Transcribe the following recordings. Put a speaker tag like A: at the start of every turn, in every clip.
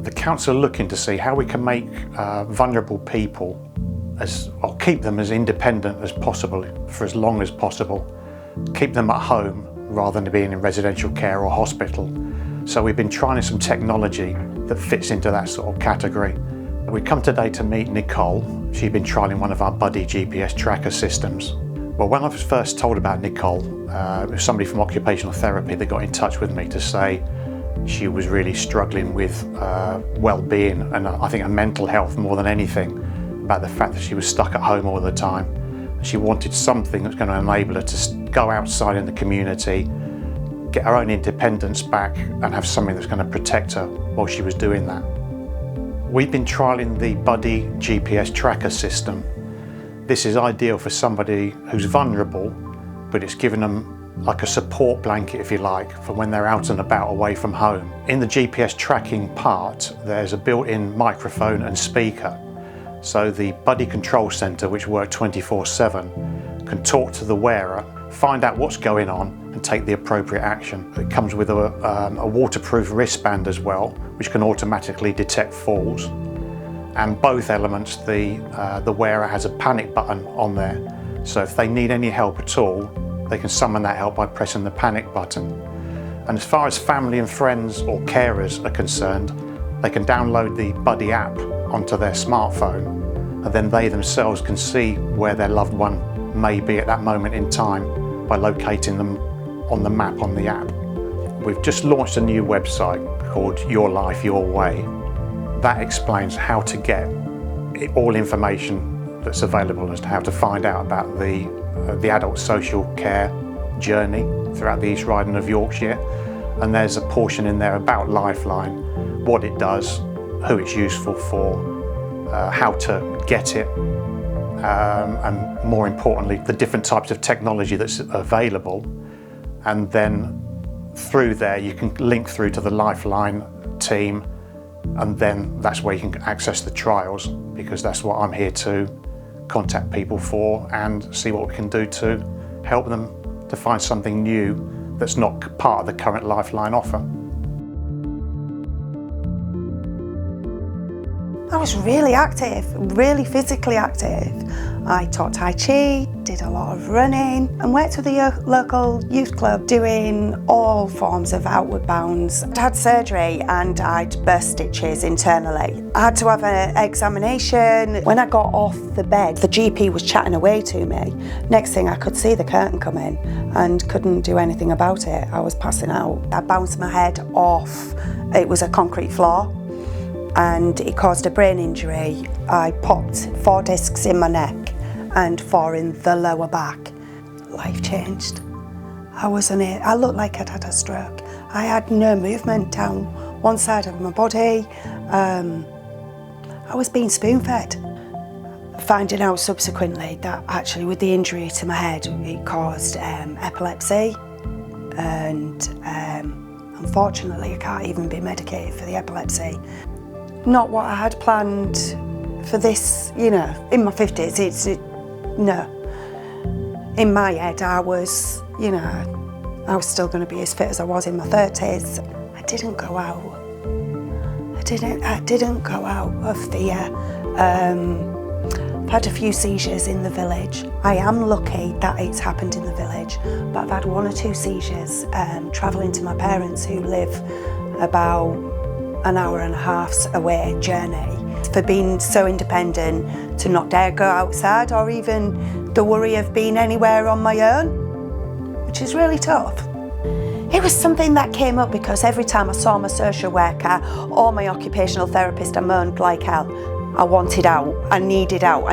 A: The council are looking to see how we can make vulnerable people or keep them as independent as possible for as long as possible. Keep them at home rather than being in residential care or hospital. So we've been trying some technology that fits into that sort of category. We come today to meet Nicole. She'd been trialling one of our Buddi GPS tracker systems. Well, when I was first told about Nicole, it was somebody from occupational therapy that got in touch with me to say she was really struggling with well-being and I think her mental health more than anything, about the fact that she was stuck at home all the time. She wanted something that's going to enable her to go outside in the community, get her own independence back and have something that's going to protect her while she was doing that. We've been trialling the Buddi GPS tracker system. This is ideal for somebody who's vulnerable, but it's given them like a support blanket, if you like, for when they're out and about away from home. In the GPS tracking part, there's a built-in microphone and speaker. So the Buddi Control Centre, which works 24/7, can talk to the wearer, find out what's going on and take the appropriate action. It comes with a waterproof wristband as well, which can automatically detect falls. And both elements, the wearer has a panic button on there. So if they need any help at all, they can summon that help by pressing the panic button. And as far as family and friends or carers are concerned, they can download the Buddi app onto their smartphone, and then they themselves can see where their loved one may be at that moment in time by locating them on the map on the app. We've just launched a new website called Your Life, Your Way. That explains how to get all information that's available as to how to find out about the adult social care journey throughout the East Riding of Yorkshire. And there's a portion in there about Lifeline, what it does, who it's useful for, how to get it, and more importantly, the different types of technology that's available. And then through there, you can link through to the Lifeline team, and then that's where you can access the trials, because that's what I'm here to contact people for and see what we can do to help them to find something new that's not part of the current Lifeline offer.
B: I was really active, really physically active. I taught Tai Chi, did a lot of running and worked with the local youth club doing all forms of outward bounds. I'd had surgery and I'd burst stitches internally. I had to have an examination. When I got off the bed, the GP was chatting away to me. Next thing I could see the curtain come in and couldn't do anything about it. I was passing out. I bounced my head off. It was a concrete floor, and it caused a brain injury. I popped 4 discs in my neck and 4 in the lower back. Life changed. I looked like I'd had a stroke. I had no movement down one side of my body. I was being spoon-fed. Finding out subsequently that actually with the injury to my head, it caused epilepsy, and unfortunately I can't even be medicated for the epilepsy. Not what I had planned for this, you know, in my 50s, no. In my head I was, you know, I was still going to be as fit as I was in my 30s. I didn't go out. I didn't go out of fear. I've had a few seizures in the village. I am lucky that it's happened in the village, but I've had 1 or 2 seizures travelling to my parents who live about an hour and a half's away journey. For being so independent to not dare go outside, or even the worry of being anywhere on my own, which is really tough. It was something that came up because every time I saw my social worker or my occupational therapist, I moaned like hell. I wanted out, I needed that.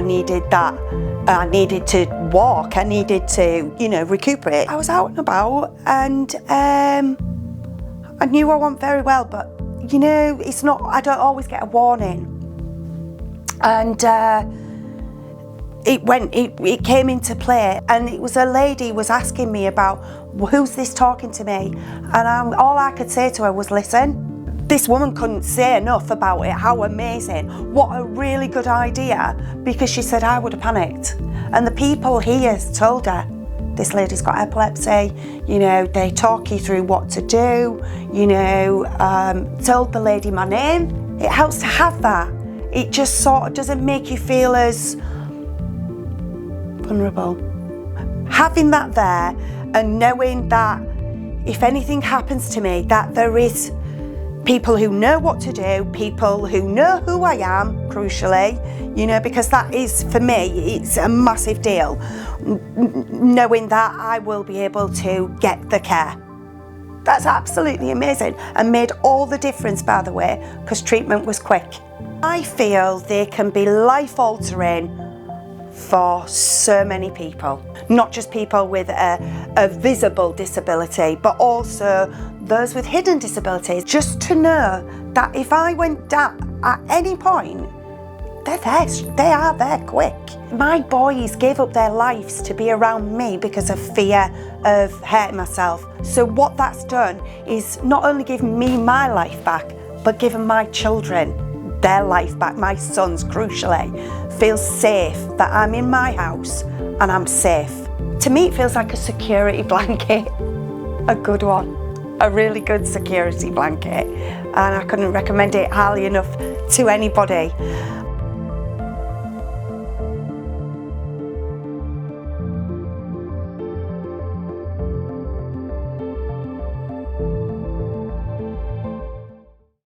B: I needed to walk, I needed to, you know, recuperate. I was out and about, and I knew I wasn't very well, but you know, it's not, I don't always get a warning. And it came into play, and it was a lady was asking me about, who's this talking to me? And all I could say to her was, listen. This woman couldn't say enough about it, how amazing, what a really good idea, because she said I would have panicked. And the people here told her, this lady's got epilepsy, you know, they talk you through what to do, you know, told the lady my name It helps to have that. It just sort of doesn't make you feel as vulnerable. Having that there and knowing that if anything happens to me, that there is people who know what to do, people who know who I am, crucially, you know, because that is, for me, it's a massive deal. Knowing that I will be able to get the care. That's absolutely amazing and made all the difference, by the way, because treatment was quick. I feel they can be life-altering for so many people, not just people with a visible disability, but also those with hidden disabilities. Just to know that if I went down at any point, they're there, they are there quick. My boys gave up their lives to be around me because of fear of hurting myself. So what that's done is not only given me my life back, but given my children their life back. My sons, crucially, feel safe that I'm in my house and I'm safe. To me, it feels like a security blanket, a good one, a really good security blanket, and I couldn't recommend it highly enough to anybody.